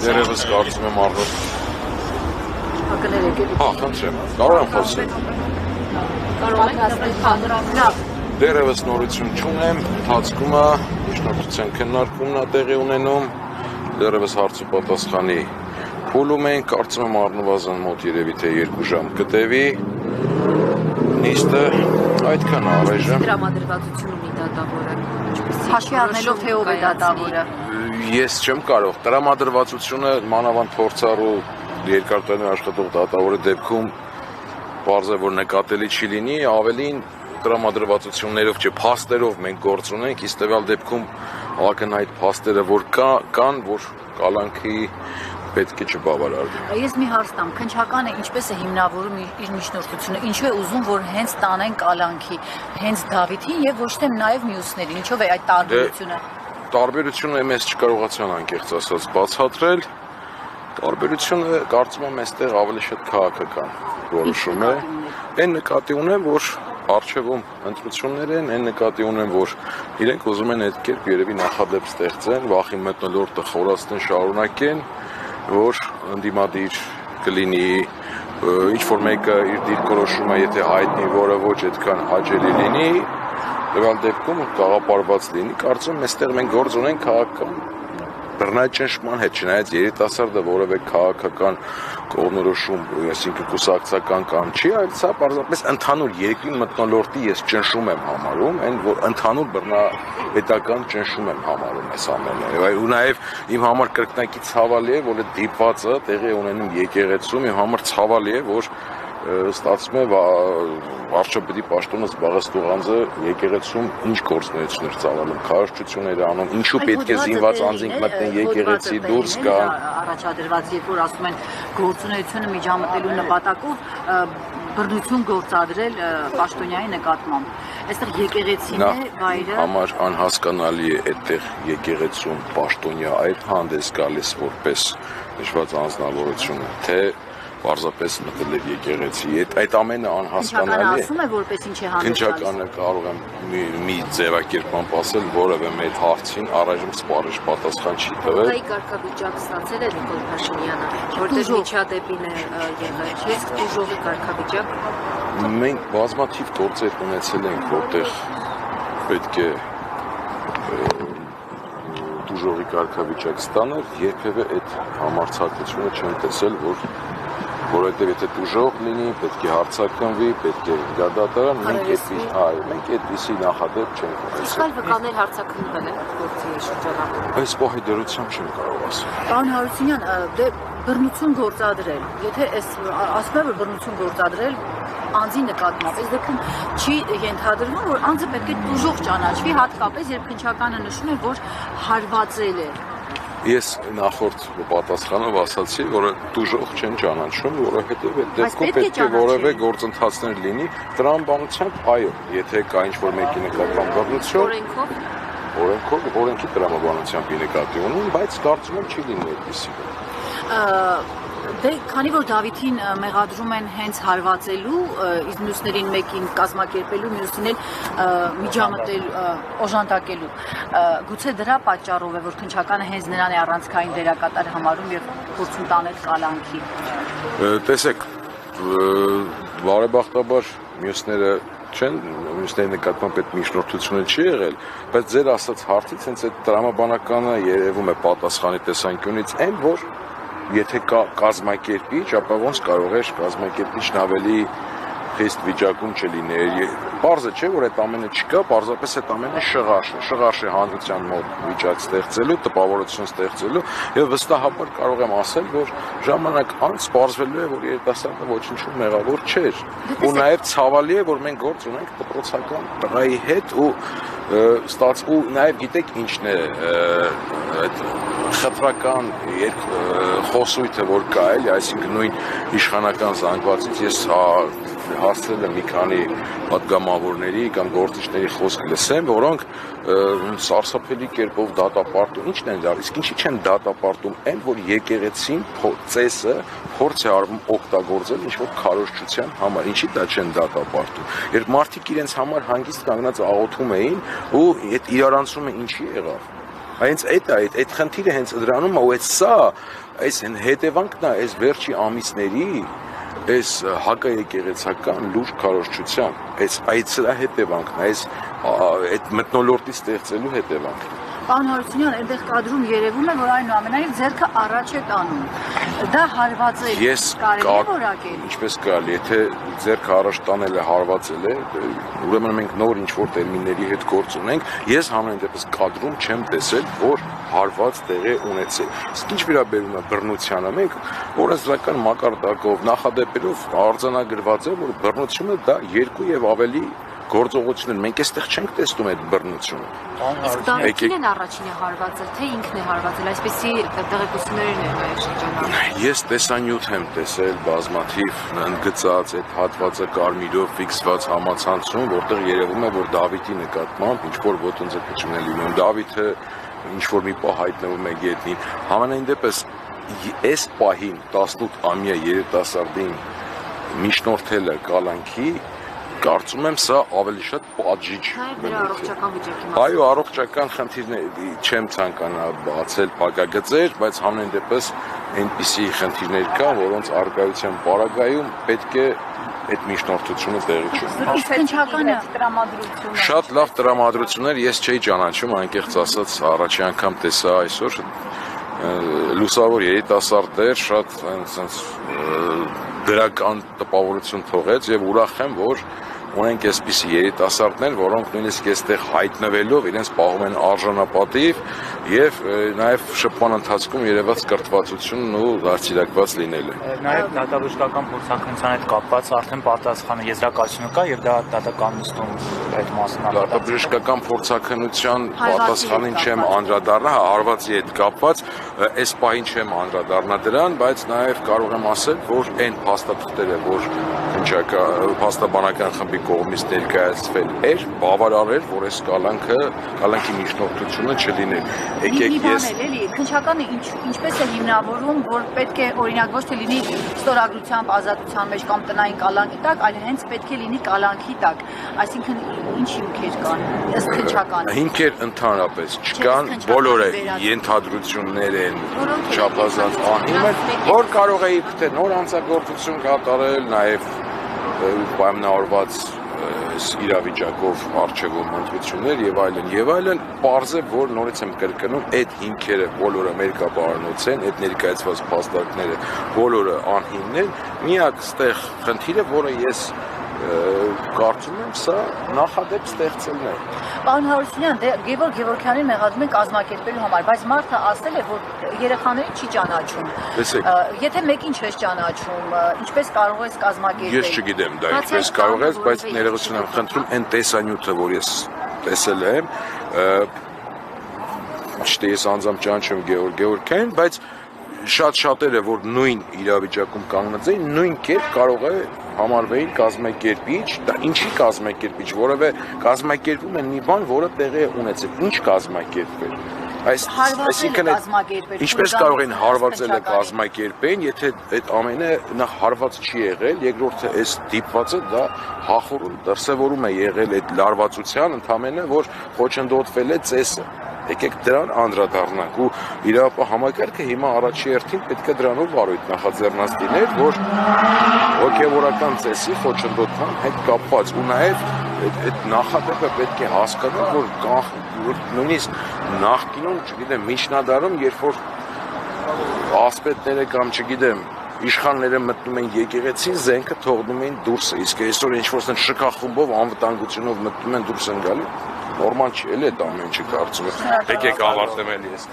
Երևս կարծում եմ առնոտ։ Խնդրեմ, կարող եմ խոսել։ Դերևս նորություն չունեմ, ընթացքում է, միջնորդության քննարկումն է տեղի ունենում, դերևս հարց ու պատասխանի փուլում ենք, կարծում եմ առնվազն մոտ երևի թե 2 ժամ կտևի, նիստը այդքան առայժմ։ Տրամադրվածություն ունի դատավորը, հաշվի առնելով թե ով է դատավորը։ Ես չեմ կարող, տրամադրվածությունը մանավանդ փորձառու երկարատևական աշխատող դատավորի դեպքում պարզ է, որ նկատելի չի լինի, ավելին տրամադրվածություններով չէ, փաստերով մենք գործ ունենք, իսկ տվյալ դեպքում ակնհայտ փաստերը որ կան, որ կալանքի պետք է չբավարարվի։ Ես մի հարց տամ, քննչականը ինչպես է հիմնավորում իր միջնորդությունը, ինչու է ուզում, որ հենց տանեն կալանքի, հենց Դավիթին եւ ոչ թե նաեւ մյուսներին, ինչով է այդ տարբերությունը։ Տարբերությունը մեզ չկարողացան անկեղծ ասած բացատրել, տարբերությունը կարծում եմ այստեղ ավելի շատ քաղաքական որոշում է, այն նկատի ունեմ, որ առջևում ընտրություններ են, այն նկատի ունեմ, որ իրենք ուզում են այդ կերպ երևի նախադեպ ստեղծեն, վախի մթնոլորտը խորացնեն, շարունակեն, որ ընդդիմադիր կլինի, ինչ-որ մեկը իր դիրքորոշումը, եթե հայտնի, որը ոչ այդքան հաճելի լինի, տվյալ դեպքում գաղափարված լինի, կարծում եմ այստեղ մենք գործ ունենք քաղաքական բռնաճնշման հետ, չնայած երիտասարդը որևէ քաղաքական կողմնորոշում, այսինքն կուսակցական կամ չի, այլ սա պարզապես ընդհանուր երկրի մթնոլորտի ես ճնշում եմ համարում, այն որ ընդհանուր բռնապետական ճնշում եմ համարում այս ամենը։ Ու նաև իմ համար կրկնակի ցավալի է, որ այդ դիպվածը տեղի է ունենում եկեղեցում, իմ համար ցավալի է, որ ստացվում է վարչապետի պաշտոնը զբաղեցնող անձը եկեղեցում ինչ գործունեություններ ծավալում, քարոզչություններ անում, ինչու պետք է զինված անձինք մտնեն եկեղեցի դուրս գան։ Առաջադրված, երբ որ ասում են գործունեությունը միջամտելու նպատակով բռնություն գործադրել պաշտոնյայի նկատմամբ։ Այստեղ եկեղեցին է վայրը։ Համար անհասկանալի է այդտեղ եկեղեցում պաշտոնյա այդ հանդես գալիս որպես նշված անձնավորությունը, թե պարզապես մտել էր եկեղեցի, այդ ամենը անհասկանալի է։ Քննչականը ասում է, որպես ինչ է հանդես գալիս։ Քննչականը կարող եմ մի ձևակերպման ասել, որևէ մեծ հարցին առայժմ սպառիչ պատասխան չի տվել։ Օգտայի կարգավիճակ ստացել է Նիկոլ Փաշինյանը, որտեղ միջադեպին է եղել, իսկ դժողի կարգավիճակ։ Մենք բազմաթիվ գործեր ունեցել ենք, որտեղ պետք է դժողի կարգավիճակ ստանալ, երբևէ այդ համարձակությունը չեմ տեսել, որովհետև եթե դժող լինի, պետք է հարցակնվի, պետք է գադատարան, մենք այդպիսի նախադեպ չենք ունեցել։ Իսկ այլ վկաներ հարցակնվել են գործի շրջանակում։ Այս պահի դրությամբ չեմ կարող ասել։ Պարոն Հարությունյան, դե բռնություն գործադրել, եթե ասում է, որ բռնություն գործադրել անձի նկատմամբ, այս դեպքում չի ենթադրվում, որ անձը պետք է դժող ճանաչվի, հատկապես երբ քննչականը նշում է, որ հարվածել է։ Ես նախորդ պատասխանով ասացի, որ դժող չեն ճանաչում, որովհետև այդ դեպքում պետք է որևէ գործընթացներ լինի, տրամաբանությամբ, այո, եթե կա ինչ-որ մեկի նկատմամբ բռնություն, օրենքի տրամաբանությամբ նկատի ունեն, բայց կարծում եմ չի լինի այդպիսի։ Դե քանի որ Դավիթին մեղադրում են հենց հարվածելու, իսկ մյուսներին մեկին կազմակերպելու, մյուսին էլ միջամտել, օժանդակելու, գուցե դրա պատճառով է, որ քննչականը հենց նրան է առանցքային դերակատար համարում եւ փորձում տանել կալանքի։ Տեսեք, բարեբախտաբար մյուսների նկատմամբ այդ միջնորդությունը չի եղել, բայց ձեր ասած հարցից հենց այդ տրամաբանականը երևում է պատասխանի տեսանկյունից այն, որ եթե կա կազմակերպիչ, ապա ոնց կարող է կազմակերպիչն ավելի խիստ վիճակում չլիներ։ Պարզ է, չէ, որ այդ ամենը չկա, պարզապես այդ ամենը շղարշ է հանրության մոտ վիճակ ստեղծելու, տպավորություն ստեղծելու եւ վստահաբար կարող եմ ասել, որ ժամանակ անց պարզվելու է, որ երիտասարդը ոչինչում մեղավոր չէր։ Ու նաեւ ցավալի է, որ մենք գործ ունենք դպրոցական տղայի հետ ու նաեւ գիտեք ինչն է այդ խտրական խոսույթը, որ կա էլի, այսինքն նույն իշխանական զանգվածից ես հասցրել եմ մի քանի պատգամավորների կամ գործիչների խոսք լսեմ, որոնք սարսափելի կերպով դատապարտում, ինչն են դարձ, իսկ ինչի չեն դատապարտում, այն որ եկեղեցին ծեսը փորձ է արվում օգտագործել ինչ-որ քարոզչության համար, ինչի դա չեն դատապարտում։ Երբ մարդիկ իրենց համար հանգիստ կանգնած աղոթում էին ու այդ իրարանցումը ինչի եղավ։ Հենց այդ խնդիրը հենց դրանում է ու այդ սա այս հետևանքն է այս վերջի ամիսների այս հակաեկեղեցական լուրջ քարոզչության, այս սրա հետևանքն է, այդ մթնոլորտի ստեղծելու հետևանքն է։ Պարոն Հարությունյան, այնտեղ կադրում երևում է, որ այնուամենայնիվ ձեռքը առաջ է տանում։ Դա հարվածել կարելի է որակել։ Ինչպես կարելի, եթե ձեռքը առաջ տանել է, հարվածել է, ուրեմն մենք նոր ինչ-որ տերմինների հետ գործ ունենք, ես համենայն դեպս կադրում չեմ տեսել, որ հարված տեղի ունեցել։ Իսկ ինչ վերաբերում է բռնությանը, մենք օրենսդրական մակարդակով նախադեպերով արձանագրված է, որ բռնությունը դա 2 եւ ավելի գործողություններ, մենք այստեղ չենք տեսնում այդ բռնությունը։ Իսկ Դավիթին են առաջինը հարվածել, թե ինքն է հարվածել, այսպեսի տեղեկություններ են նաև շրջանում։ Ես տեսանյութ եմ տեսել բազմաթիվ ընդգծած այդ հատվածը կարմիրով ֆիքսված համացանցում, որտեղ երևում է, որ Դավիթի նկատմամբ ինչ-որ ոտնձգություն է լինում։ Դավիթը ինչ-որ մի պահ հայտնվում է գետնին։ Համենայն դեպս այս պահին 18-ամյա երիտասարդին միջնորդելը կալանքի կարծում եմ սա ավելի շատ պատժիչ Դրա առողջական վիճակի մասին։ Այո, առողջական խնդիրներ չեմ ցանկանա բացել պակագծեր, բայց համենայն դեպս այնպիսի խնդիրներ կան, որոնց արկայության պարագայում պետք է այդ միջնորդությունը տեղի Քնչականը Շատ լավ տրամադրություններ ես չէի ճանաչում, անկեղծ ասած առաջի անգամ տեսա այսօր լուսավոր երիտասարդներ շատ դրական տպավորություն թողեց եւ ուրախ եմ, որ ունենք այսպիսի երիտասարդներ, որոնք նույնիսկ այստեղ հայտնվելով իրենց պահում են արժանապատիվ եւ նաեւ շփման ընթացքում երևաց կրթվածությունն ու դարձիլակված լինելը։ Նաեւ դատաբժշկական փորձաքննության հետ կապված արդեն պատասխանը եզրակացությունը կա եւ դա դատական նստում այդ մասն է։ Դատաբժշկական փորձաքննության պատասխանին չեմ անդրադառնա, հարվածի հետ կապված այս պահին չեմ անդրադառնա դրան, բայց նաեւ կարող եմ ասել, որ այն փաստաթղթերը, որ փաստաբանական խմբի կողմից ներկայացվել էր, բավարար էր, որ այս կալանքի միջնորդությունը չլիներ։ Եկեք ես քնչականը ինչպես է հիմնավորում, որ պետք է օրինակ ոչ թե լինի ստորագրությամբ ազատության մեջ կամ տնային կալանքի տակ, այլ հենց պետք է լինի կալանքի տակ։ Այսինքն ինչ հիմքեր կան ըստ քնչականի։ Հիմքեր ընդհանրապես չկան, բոլորը ենթադրություններ են, չափազանց անհիմն են, որ կարող է իբրև նոր հանցագործություն կատարել, նաև պայմանավորված իրավիճակով արժևում ընտրություններ եւ այլն, պարզ է, որ նորից եմ կրկնում, այդ հիմքերը բոլորը մերկաբարանոց են, այդ ներկայացված փաստարկները բոլորը անհիմն են, միակ ստեղ խնդիրը, որը ես կարծում եմ, սա նախադեպ ստեղծելն է։ Պարոն Հարությունյան, Գևորգ Գևորգյանին մեղադրում են կազմակերպելու համար, բայց մարդը ասել է, որ երեխաները չի ճանաչում։ Եթե մեկին չես ճանաչում, ինչպես կարող ես կազմակերպել։ Ես չգիտեմ դա ինչպես կարող ես, բայց ներողություն եմ խնդրում, այն տեսանյութը, որ ես տեսել եմ, ճիշտ է ես անձամբ ճանաչում Գևորգ Գևորգյանին, բայց շատ-շատերը, որ նույն իրավիճակում կանգնած էին, նույն կերպ կարող է համարվեին կազմակերպիչ, դա ինչի կազմակերպիչ, որովհետև կազմակերպում են մի բան, որը տեղի է ունեցել, ինչ կազմակերպել։ Այսինքն ինչպես կարող են հարվածելը կազմակերպեն, եթե այդ ամենը նախ հարված չի եղել, երկրորդը այս դիպվածը դա հախուռ դրսևորում է եղել այդ լարվածության ընդամենը, որ խոչընդոտվել է ծեսը։ Եկեք դրան անդրադառնանք ու իրավապահ համակարգը հիմա առաջի հերթին պետք է դրանով վարույթ նախաձեռնած լիներ, որ հոգևորական ծեսի խոչընդոտման հետ կապված ու նաև այդ նախադեպը պետք է հասկանալ, որ նույնիսկ նախկինում, չգիտեմ, միջնադարում, երբ որ ասպետները կամ չգիտեմ իշխանները մտնում էին եկեղեցին, զենքը թողնում էին դուրս, իսկ այսօր ինչ-որ շքախումբով անվտանգությունով մտնում են դուրս են գալու, նորմալ չի, էլ այդ ամեն ինչը կարծում եմ, եկեք ավարտեմ էլի ես։